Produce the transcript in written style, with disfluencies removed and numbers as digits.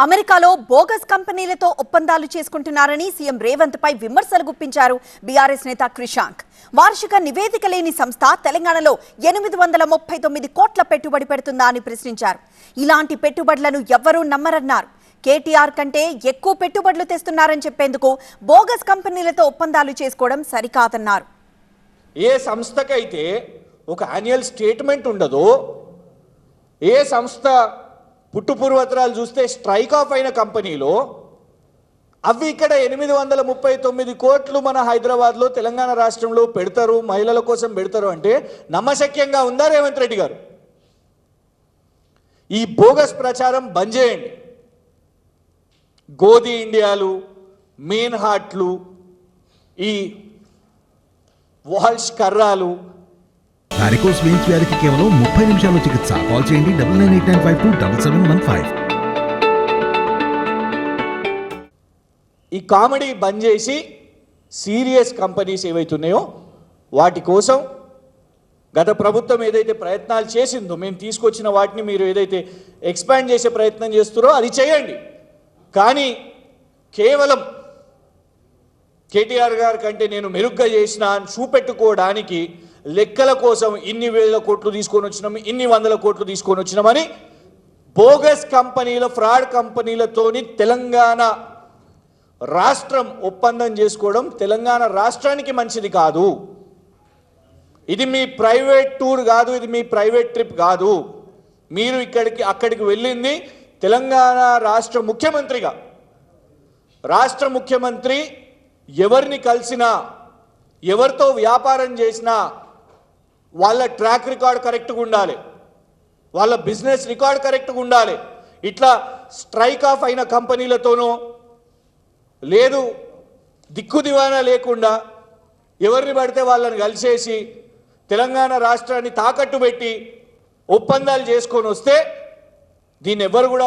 అమెరికాలో బోగస్ కంపెనీలతో ఒప్పందాలు చేసుకుంటున్నారని సీఎం రేవంత్ పై విమర్శలు గుప్పించారు బీఆర్ఎస్ నేత క్రిషాంక్. వార్షిక నివేదిక లేని సంస్థ తెలంగాణలో 839 కోట్ల పెట్టుబడి పెడుతుందా అని ప్రశ్నించారు. ఇలాంటి పెట్టుబడులను ఎవ్వరూ నమ్మరన్నారు. కేటీఆర్ కంటే ఎక్కువ పెట్టుబడులు తెస్తున్నారని చెప్పేందుకు బోగస్ కంపెనీలతో ఒప్పందాలు చేసుకోవడం సరికాదన్నారు. ఏ సంస్థకైతే ఒక యాన్యువల్ స్టేట్మెంట్ ఉండదో, ఏ సంస్థ పుట్టుపూర్వత్రాలు చూస్తే స్ట్రైక్ ఆఫ్ అయిన కంపెనీలో అవి ఇక్కడ 839 కోట్లు మన హైదరాబాద్లో తెలంగాణ రాష్ట్రంలో పెడతారు, మహిళల కోసం పెడతారు అంటే నమ్మశక్యంగా ఉందా రేవంత్ రెడ్డి గారు? ఈ బోగస్ ప్రచారం బంద్ చేయండి. గోధి ఇండియాలు, మెయిన్ హార్ట్లు, ఈ వాల్ష్ కర్రాలు, వారికోస్ వెయిన్స్ వ్యాధికి కేవలం 30 నిమిషాల్లో చికిత్స. కాల్ చేయండి 9989527715. ఈ కామెడీ బంద్ చేసి సీరియస్ కంపెనీస్ ఏవైతున్నాయో వాటి కోసం గత ప్రభుత్వం ఏదైతే ప్రయత్నాలు చేసిందో, మేము తీసుకొచ్చిన వాటిని మీరు ఏదైతే ఎక్స్పాండ్ చేసే ప్రయత్నం చేస్తారో అది చేయండి. కానీ కేవలం కేటీఆర్ గారి కంటే నేను మెరుగ్గా చేసిన అని చూపెట్టుకోవడానికి లెక్కల కోసం ఇన్ని వేల కోట్లు తీసుకొని వచ్చినాం, ఇన్ని వందల కోట్లు తీసుకొని వచ్చినామని బోగస్ కంపెనీల, ఫ్రాడ్ కంపెనీలతోని తెలంగాణ రాష్ట్రం ఒప్పందం చేసుకోవడం తెలంగాణ రాష్ట్రానికి మంచిది కాదు. ఇది మీ ప్రైవేట్ టూర్ కాదు, ఇది మీ ప్రైవేట్ ట్రిప్ కాదు. మీరు అక్కడికి వెళ్ళింది తెలంగాణ రాష్ట్ర ముఖ్యమంత్రిగా. రాష్ట్ర ముఖ్యమంత్రి ఎవరిని కలిసినా, ఎవరితో వ్యాపారం చేసినా వాళ్ళ ట్రాక్ రికార్డ్ కరెక్ట్గా ఉండాలి, వాళ్ళ బిజినెస్ రికార్డ్ కరెక్ట్గా ఉండాలి. ఇట్లా స్ట్రైక్ ఆఫ్ అయిన కంపెనీలతోనో లేదు దిక్కు దివానా లేకుండా ఎవరిని పడితే వాళ్ళని కలిసేసి తెలంగాణ రాష్ట్రాన్ని తాకట్టు పెట్టి ఒప్పందాలు చేసుకొని వస్తే దీన్ని ఎవరు కూడా